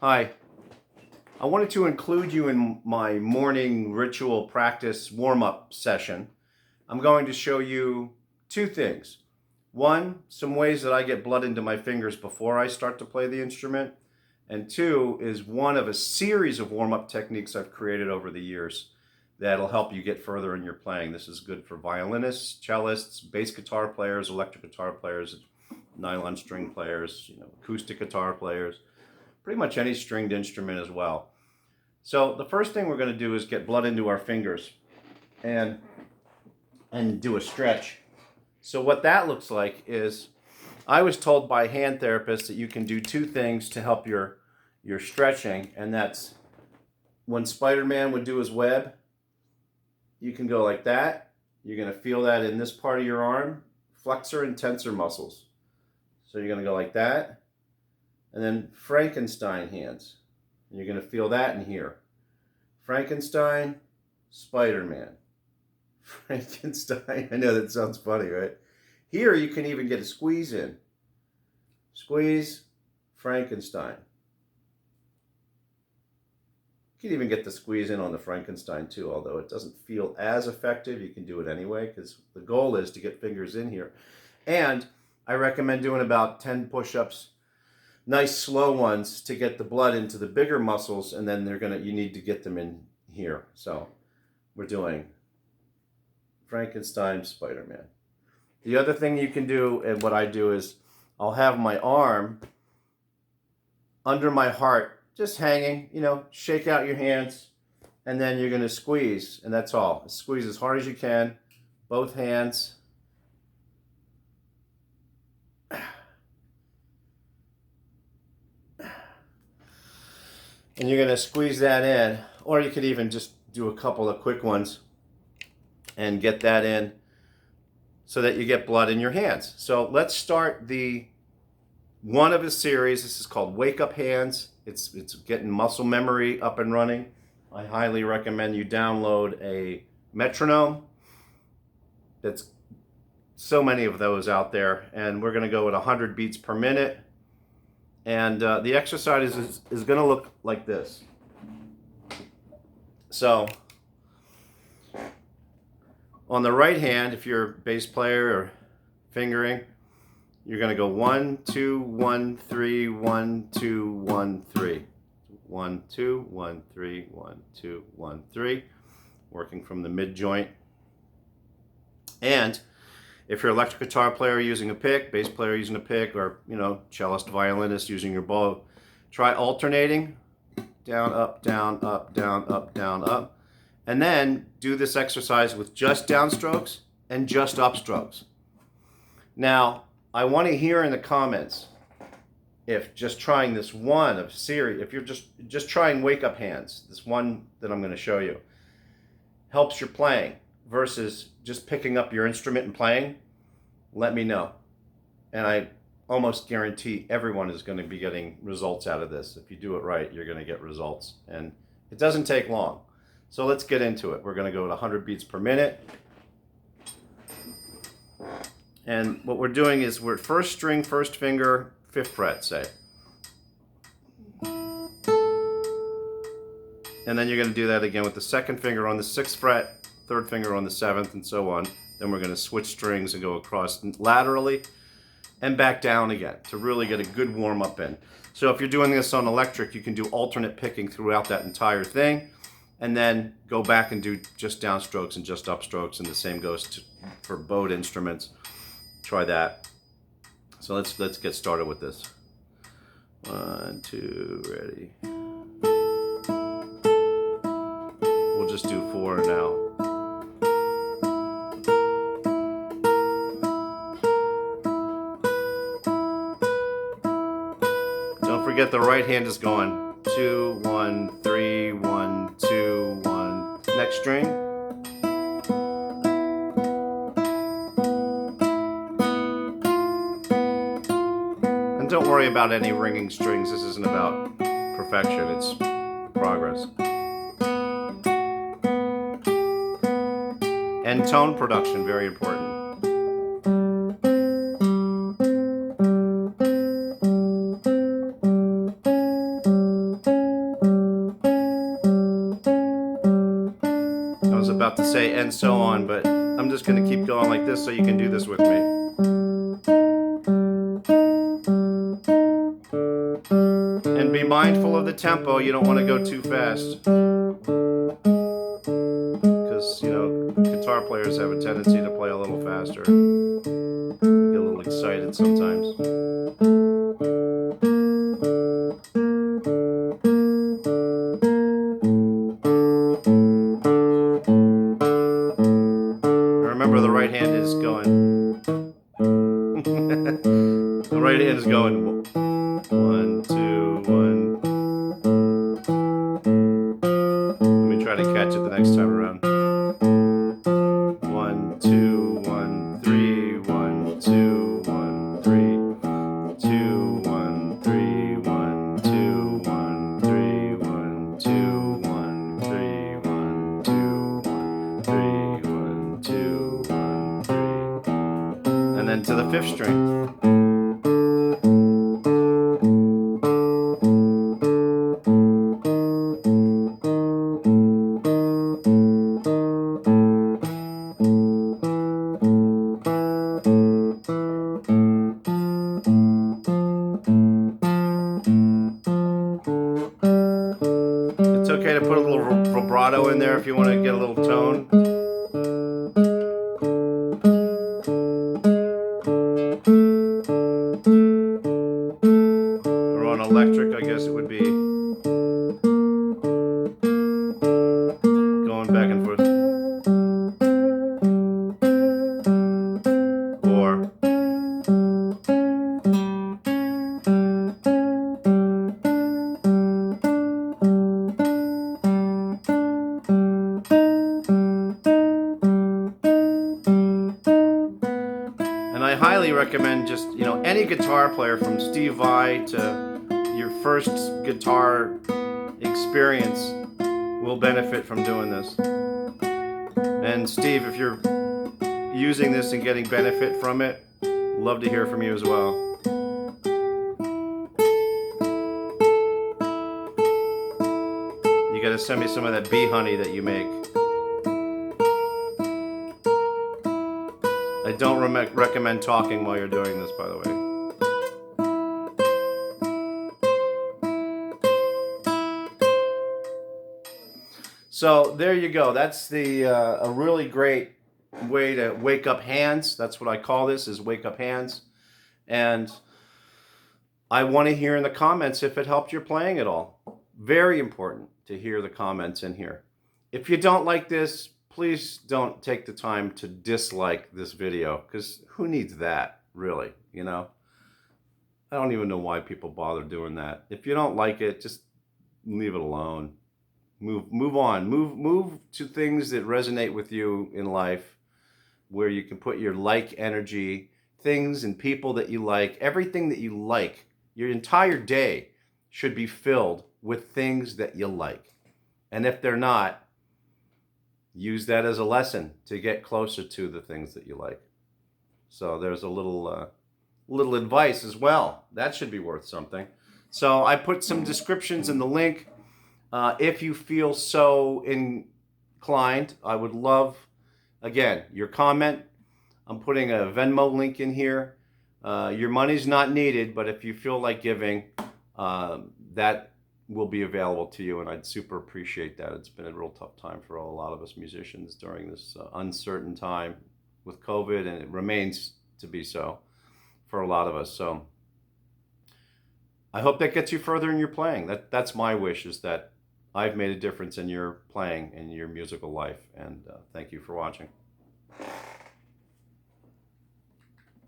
Hi, I wanted to include you in my morning ritual practice warm-up session. I'm going to show you two things. One, some ways that I get blood into my fingers before I start to play the instrument. And two is one of a series of warm-up techniques I've created over the years that'll help you get further in your playing. This is good for violinists, cellists, bass guitar players, electric guitar players, nylon string players, acoustic guitar players, pretty much any stringed instrument as well. So the first thing we're going to do is get blood into our fingers and do a stretch. So what that looks like is, I was told by hand therapists that you can do two things to help your stretching, and that's when Spider-Man would do his web, you can go like that. You're going to feel that in this part of your arm, flexor and tensor muscles. So you're going to go like that, and then Frankenstein hands. And you're going to feel that in here. Frankenstein, Spider-Man. Frankenstein. I know that sounds funny, right? Here you can even get a squeeze in. Squeeze, Frankenstein. You can even get the squeeze in on the Frankenstein too, although it doesn't feel as effective. You can do it anyway because the goal is to get fingers in here. And I recommend doing about 10 push-ups, nice slow ones, to get the blood into the bigger muscles, and then you need to get them in here. So we're doing Frankenstein, Spider-Man. The other thing you can do, and what I do, is I'll have my arm under my heart, just hanging, shake out your hands, and then you're going to squeeze, and that's all. Squeeze as hard as you can, both hands. And you're going to squeeze that in, or you could even just do a couple of quick ones and get that in so that you get blood in your hands. So let's start the one of a series. This is called Wake Up Hands. It's getting muscle memory up and running. I highly recommend you download a metronome. That's so many of those out there, and we're going to go at 100 beats per minute. And the exercise is going to look like this. So on the right hand, if you're a bass player or fingering, you're going to go 1, 2, 1, 3, 1, 2, 1, 3. 1, 2, 1, 3, 1, 2, 1, 3. Working from the mid joint. And if you're an electric guitar player using a pick, bass player using a pick, or cellist, violinist using your bow, try alternating down, up, down, up, down, up, down, up, and then do this exercise with just downstrokes and just upstrokes. Now, I want to hear in the comments if just trying this one of series, if you're just trying Wake Up Hands, this one that I'm going to show you, helps your playing versus just picking up your instrument and playing, let me know. And I almost guarantee everyone is going to be getting results out of this. If you do it right, you're going to get results. And it doesn't take long. So let's get into it. We're going to go at 100 beats per minute. And what we're doing is we're first string, first finger, 5th fret, say. And then you're going to do that again with the 2nd finger on the 6th fret, 3rd finger on the 7th, and so on. Then we're going to switch strings and go across laterally and back down again to really get a good warm-up in. So if you're doing this on electric, you can do alternate picking throughout that entire thing, and then go back and do just downstrokes and just upstrokes, and the same goes for bowed instruments. Try that. So let's get started with this. 1, 2, ready. We'll just do 4 now. Don't forget the right hand is going 2, 1, 3, 1, 2, 1. Next string. And don't worry about any ringing strings. This isn't about perfection, it's progress. And tone production, very important. doesn't say and so on, but I'm just going to keep going like this so you can do this with me. And be mindful of the tempo. You don't want to go too fast. Because, you know, guitar players have a tendency to play a little faster. They get a little excited sometimes. Remember, the right hand is going. The right hand is going 1, 2, 1. Let me try to catch it the next time around. 1, 2, 1, 3, 1, 2, 1, 3, 2, 1, 3, 1, 2, 1, 3, 1, 2, 1, 3, 1, 2, 1, 3, 1, 2, 1, 3. And then to the fifth string. It's okay to put a little vibrato in there if you want to get a little tone. Or on electric, I guess it would be going back and forth. Or and I highly recommend just, you know, any guitar player from Steve Vai to your first guitar experience will benefit from doing this. And Steve, if you're using this and getting benefit from it, love to hear from you as well. You gotta send me some of that bee honey that you make. I don't recommend talking while you're doing this, by the way. So there you go. That's a really great way to wake up hands. That's what I call this, is wake up hands. And I want to hear in the comments if it helped your playing at all. Very important to hear the comments in here. If you don't like this, please don't take the time to dislike this video, because who needs that, really, you know? I don't even know why people bother doing that. If you don't like it, just leave it alone. Move on. Move to things that resonate with you in life, where you can put your like energy, things and people that you like, everything that you like. Your entire day should be filled with things that you like. And if they're not, use that as a lesson to get closer to the things that you like. So there's a little advice as well. That should be worth something. So I put some descriptions in the link. If you feel so inclined, I would love, again, your comment. I'm putting a Venmo link in here. Your money's not needed, but if you feel like giving, that will be available to you, and I'd super appreciate that. It's been a real tough time for a lot of us musicians during this uncertain time with COVID, and it remains to be so for a lot of us. So I hope that gets you further in your playing. That's my wish, is that I've made a difference in your playing and your musical life, and thank you for watching.